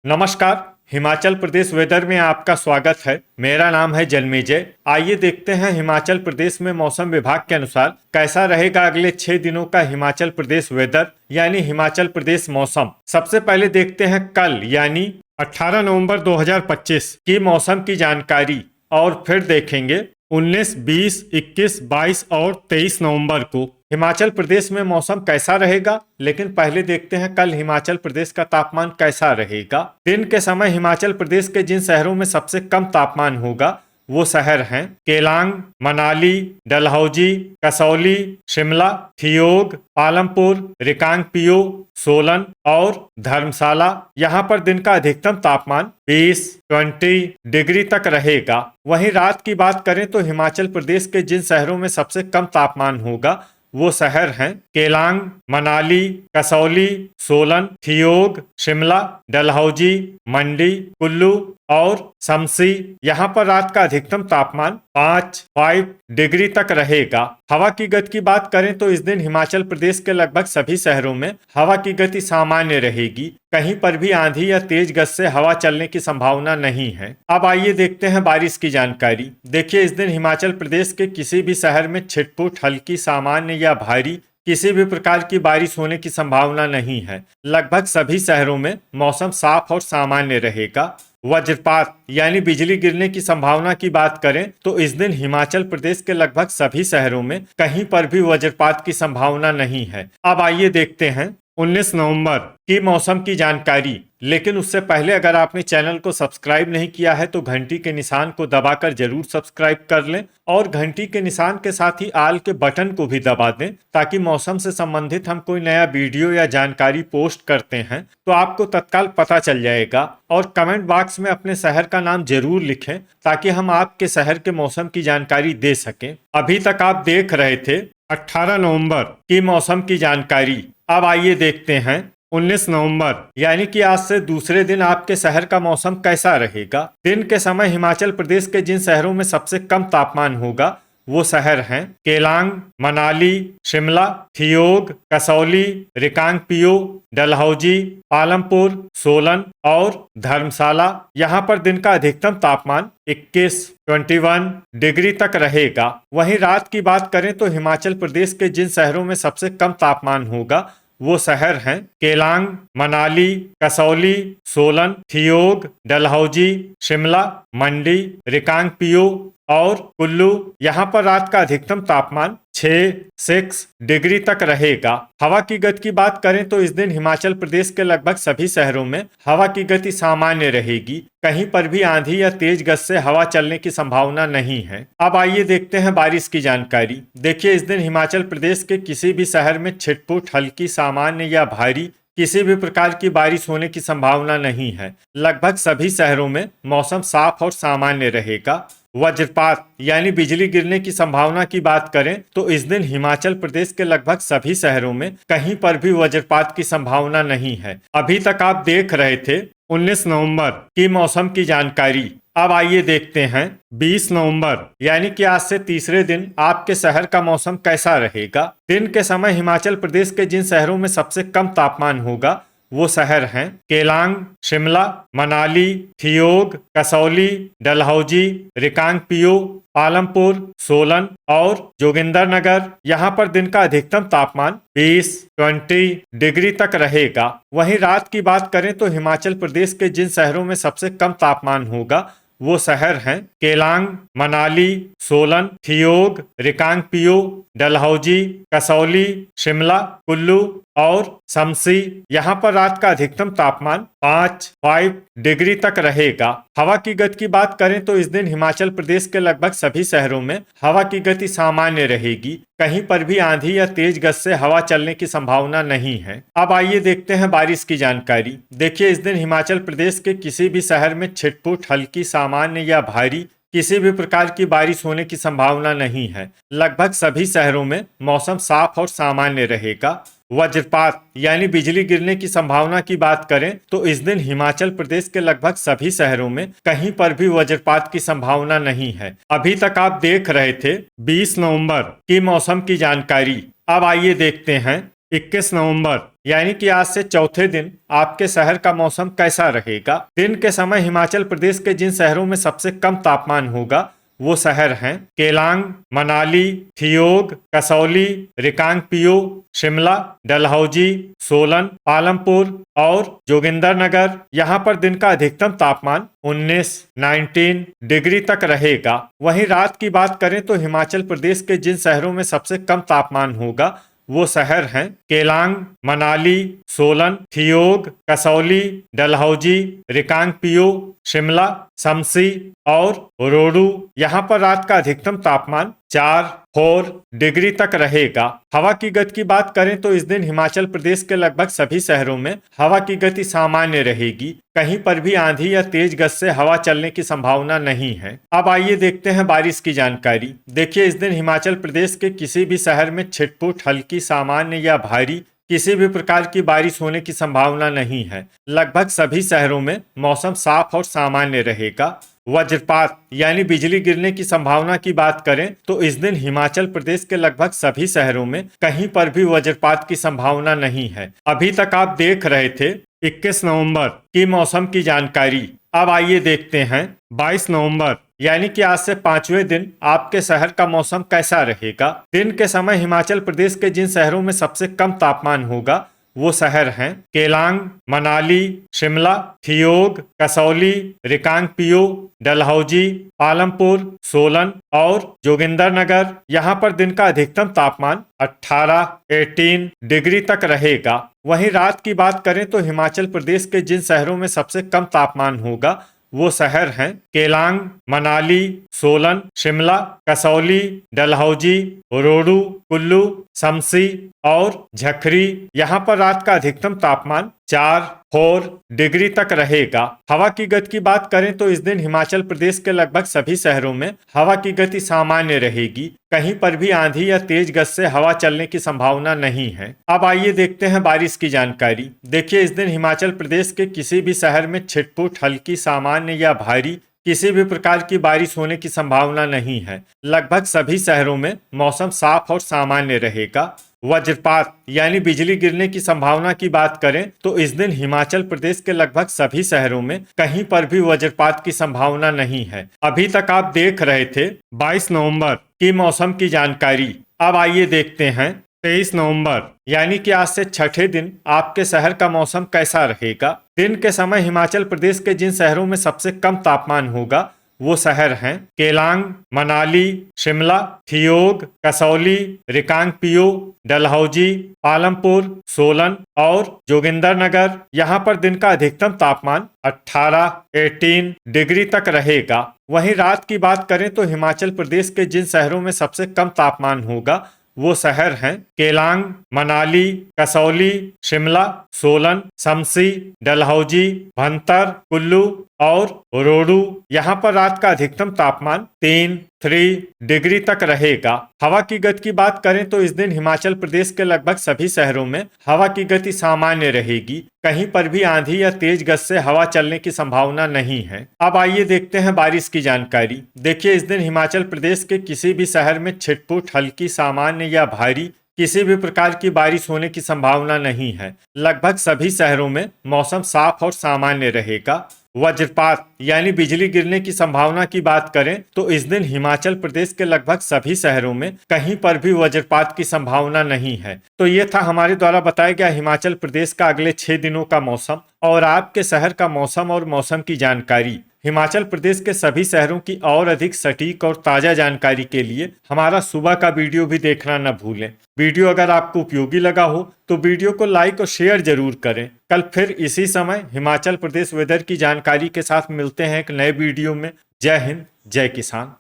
नमस्कार। हिमाचल प्रदेश वेदर में आपका स्वागत है। मेरा नाम है जन्मेजय। आइए देखते हैं हिमाचल प्रदेश में मौसम विभाग के अनुसार कैसा रहेगा अगले 6 दिनों का हिमाचल प्रदेश वेदर यानी हिमाचल प्रदेश मौसम। सबसे पहले देखते हैं कल यानी 18 नवंबर 2025 की मौसम की जानकारी और फिर देखेंगे 19, 20, 21, 22 और 23 नवंबर को हिमाचल प्रदेश में मौसम कैसा रहेगा। लेकिन पहले देखते हैं कल हिमाचल प्रदेश का तापमान कैसा रहेगा। दिन के समय हिमाचल प्रदेश के जिन शहरों में सबसे कम तापमान होगा वो शहर हैं केलांग, मनाली, डलहौजी, कसौली, शिमला, थियोग, पालमपुर, रिकांगपिओ, सोलन और धर्मशाला। यहाँ पर दिन का अधिकतम तापमान 20 डिग्री तक रहेगा। वहीं रात की बात करें तो हिमाचल प्रदेश के जिन शहरों में सबसे कम तापमान होगा वो शहर हैं केलांग, मनाली, कसौली, सोलन, थियोग, शिमला, डलहौजी, मंडी, कुल्लू और शमसी। यहाँ पर रात का अधिकतम तापमान 5 डिग्री तक रहेगा। हवा की गति की बात करें तो इस दिन हिमाचल प्रदेश के लगभग सभी शहरों में हवा की गति सामान्य रहेगी। कहीं पर भी आंधी या तेज गति से हवा चलने की संभावना नहीं है। अब आइए देखते हैं बारिश की जानकारी। देखिए, इस दिन हिमाचल प्रदेश के किसी भी शहर में छिटपुट, हल्की, सामान्य या भारी किसी भी प्रकार की बारिश होने की संभावना नहीं है। लगभग सभी शहरों में मौसम साफ और सामान्य रहेगा। वज्रपात यानी बिजली गिरने की संभावना की बात करें तो इस दिन हिमाचल प्रदेश के लगभग सभी शहरों में कहीं पर भी वज्रपात की संभावना नहीं है। अब आइए देखते हैं 19 नवंबर की मौसम की जानकारी। लेकिन उससे पहले अगर आपने चैनल को सब्सक्राइब नहीं किया है तो घंटी के निशान को दबाकर जरूर सब्सक्राइब कर लें और घंटी के निशान के साथ ही आल के बटन को भी दबा दें ताकि मौसम से संबंधित हम कोई नया वीडियो या जानकारी पोस्ट करते हैं तो आपको तत्काल पता चल जाएगा। और कमेंट बॉक्स में अपने शहर का नाम जरूर लिखें ताकि हम आपके शहर के मौसम की जानकारी दे सकें। अभी तक आप देख रहे थे 18 नवंबर की मौसम की जानकारी। अब आइए देखते हैं 19 नवंबर यानी कि आज से दूसरे दिन आपके शहर का मौसम कैसा रहेगा। दिन के समय हिमाचल प्रदेश के जिन शहरों में सबसे कम तापमान होगा वो शहर हैं केलांग, मनाली, शिमला, थियोग, कसौली, रिकांगपिओ, डलहौजी, पालमपुर, सोलन और धर्मशाला। यहाँ पर दिन का अधिकतम तापमान 21 डिग्री तक रहेगा। वहीं रात की बात करें तो हिमाचल प्रदेश के जिन शहरों में सबसे कम तापमान होगा वो शहर हैं केलांग, मनाली, कसौली, सोलन, थियोग, डलहौजी, शिमला, मंडी, रिकांगपिओ और कुल्लू। यहाँ पर रात का अधिकतम तापमान 6 डिग्री तक रहेगा। हवा की गति की बात करें तो इस दिन हिमाचल प्रदेश के लगभग सभी शहरों में हवा की गति सामान्य रहेगी। कहीं पर भी आंधी या तेज गति से हवा चलने की संभावना नहीं है। अब आइए देखते हैं बारिश की जानकारी। देखिए, इस दिन हिमाचल प्रदेश के किसी भी शहर में छिटपुट, हल्की, सामान्य या भारी किसी भी प्रकार की बारिश होने की संभावना नहीं है। लगभग सभी शहरों में मौसम साफ और सामान्य रहेगा। वज्रपात यानी बिजली गिरने की संभावना की बात करें तो इस दिन हिमाचल प्रदेश के लगभग सभी शहरों में कहीं पर भी वज्रपात की संभावना नहीं है। अभी तक आप देख रहे थे 19 नवंबर की मौसम की जानकारी। अब आइए देखते हैं 20 नवंबर यानी कि आज से तीसरे दिन आपके शहर का मौसम कैसा रहेगा। दिन के समय हिमाचल प्रदेश के जिन शहरों में सबसे कम तापमान होगा वो शहर हैं केलांग, शिमला, मनाली, थियोग, कसौली, डलहौजी, रिकांगपिओ, पालमपुर, सोलन और जोगिंदरनगर। यहाँ पर दिन का अधिकतम तापमान 20 डिग्री तक रहेगा। वहीं रात की बात करें तो हिमाचल प्रदेश के जिन शहरों में सबसे कम तापमान होगा वो शहर हैं केलांग, मनाली, सोलन, थियोग, रिकांगपिओ, डलहौजी, कसौली, शिमला, कुल्लू और शमसी। यहाँ पर रात का अधिकतम तापमान 5 डिग्री तक रहेगा। हवा की गति की बात करें तो इस दिन हिमाचल प्रदेश के लगभग सभी शहरों में हवा की गति सामान्य रहेगी। कहीं पर भी आंधी या तेज गति से हवा चलने की संभावना नहीं है। अब आइए देखते हैं बारिश की जानकारी। देखिए, इस दिन हिमाचल प्रदेश के किसी भी शहर में छिटपुट, हल्की, सामान्य या भारी किसी भी प्रकार की बारिश होने की संभावना नहीं है। लगभग सभी शहरों में मौसम साफ और सामान्य रहेगा। वज्रपात यानी बिजली गिरने की संभावना की बात करें तो इस दिन हिमाचल प्रदेश के लगभग सभी शहरों में कहीं पर भी वज्रपात की संभावना नहीं है। अभी तक आप देख रहे थे 20 नवंबर की मौसम की जानकारी। अब आइए देखते हैं 21 नवंबर यानी कि आज से चौथे दिन आपके शहर का मौसम कैसा रहेगा। दिन के समय हिमाचल प्रदेश के जिन शहरों में सबसे कम तापमान होगा वो शहर हैं केलांग, मनाली, थियोग, कसौली, रिकांगपिओ, शिमला, डलहौजी, सोलन, पालमपुर और जोगिंदरनगर। यहाँ पर दिन का अधिकतम तापमान 19 डिग्री तक रहेगा। वहीं रात की बात करें तो हिमाचल प्रदेश के जिन शहरों में सबसे कम तापमान होगा वो शहर हैं केलांग, मनाली, सोलन, थियोग, कसौली, डलहौजी, रिकांगपिओ, शिमला, शमसी और रोडू। यहाँ पर रात का अधिकतम तापमान 4 डिग्री तक रहेगा। हवा की गति की बात करें तो इस दिन हिमाचल प्रदेश के लगभग सभी शहरों में हवा की गति सामान्य रहेगी। कहीं पर भी आंधी या तेज गति से हवा चलने की संभावना नहीं है। अब आइए देखते हैं बारिश की जानकारी। देखिए, इस दिन हिमाचल प्रदेश के किसी भी शहर में छिटपुट, हल्की, सामान्य या भारी किसी भी प्रकार की बारिश होने की संभावना नहीं है। लगभग सभी शहरों में मौसम साफ और सामान्य रहेगा। वज्रपात यानी बिजली गिरने की संभावना की बात करें तो इस दिन हिमाचल प्रदेश के लगभग सभी शहरों में कहीं पर भी वज्रपात की संभावना नहीं है। अभी तक आप देख रहे थे 21 नवंबर की मौसम की जानकारी। अब आइए देखते हैं 22 नवंबर यानी कि आज से 5वें दिन आपके शहर का मौसम कैसा रहेगा। दिन के समय हिमाचल प्रदेश के जिन शहरों में सबसे कम तापमान होगा वो शहर हैं केलांग, मनाली, शिमला, थियोग, कसौली, रिकांगपिओ, डलहौजी, पालमपुर, सोलन और जोगिंदरनगर। यहाँ पर दिन का अधिकतम तापमान 18 डिग्री तक रहेगा। वहीं रात की बात करें तो हिमाचल प्रदेश के जिन शहरों में सबसे कम तापमान होगा वो शहर हैं केलांग, मनाली, सोलन, शिमला, कसौली, डलहौजी, रोडू, कुल्लू, शमसी और झखरी। यहाँ पर रात का अधिकतम तापमान 4 डिग्री तक रहेगा। हवा की गति की बात करें तो इस दिन हिमाचल प्रदेश के लगभग सभी शहरों में हवा की गति सामान्य रहेगी। कहीं पर भी आंधी या तेज गति से हवा चलने की संभावना नहीं है। अब आइए देखते हैं बारिश की जानकारी। देखिए, इस दिन हिमाचल प्रदेश के किसी भी शहर में छिटपुट, हल्की, सामान्य या भारी किसी भी प्रकार की बारिश होने की संभावना नहीं है। लगभग सभी शहरों में मौसम साफ और सामान्य रहेगा। वज्रपात यानी बिजली गिरने की संभावना की बात करें तो इस दिन हिमाचल प्रदेश के लगभग सभी शहरों में कहीं पर भी वज्रपात की संभावना नहीं है। अभी तक आप देख रहे थे 22 नवंबर की मौसम की जानकारी। अब आइए देखते हैं 23 नवंबर यानी कि आज से छठे दिन आपके शहर का मौसम कैसा रहेगा। दिन के समय हिमाचल प्रदेश के जिन शहरों में सबसे कम तापमान होगा वो शहर हैं केलांग, मनाली, शिमला, थियोग, कसौली, रिकांगपिओ, डलहौजी, पालमपुर, सोलन और जोगिंदरनगर। यहाँ पर दिन का अधिकतम तापमान 18 डिग्री तक रहेगा। वहीं रात की बात करें तो हिमाचल प्रदेश के जिन शहरों में सबसे कम तापमान होगा वो शहर हैं केलांग, मनाली, कसौली, शिमला, सोलन, शमसी, डलहौजी, भंतर, कुल्लू और रोडू। यहाँ पर रात का अधिकतम तापमान 3 डिग्री तक रहेगा। हवा की गति की बात करें तो इस दिन हिमाचल प्रदेश के लगभग सभी शहरों में हवा की गति सामान्य रहेगी। कहीं पर भी आंधी या तेज गति से हवा चलने की संभावना नहीं है। अब आइए देखते हैं बारिश की जानकारी। देखिए, इस दिन हिमाचल प्रदेश के किसी भी शहर में छिटपुट, हल्की, सामान्य या भारी किसी भी प्रकार की बारिश होने की संभावना नहीं है। लगभग सभी शहरों में मौसम साफ और सामान्य रहेगा। वज्रपात यानी बिजली गिरने की संभावना की बात करें तो इस दिन हिमाचल प्रदेश के लगभग सभी शहरों में कहीं पर भी वज्रपात की संभावना नहीं है। तो ये था हमारे द्वारा बताया गया हिमाचल प्रदेश का अगले 6 दिनों का मौसम और आपके शहर का मौसम और मौसम की जानकारी। हिमाचल प्रदेश के सभी शहरों की और अधिक सटीक और ताजा जानकारी के लिए हमारा सुबह का वीडियो भी देखना न भूलें। वीडियो अगर आपको उपयोगी लगा हो तो वीडियो को लाइक और शेयर जरूर करें। कल फिर इसी समय हिमाचल प्रदेश वेदर की जानकारी के साथ मिलते हैं एक नए वीडियो में। जय हिंद, जय किसान।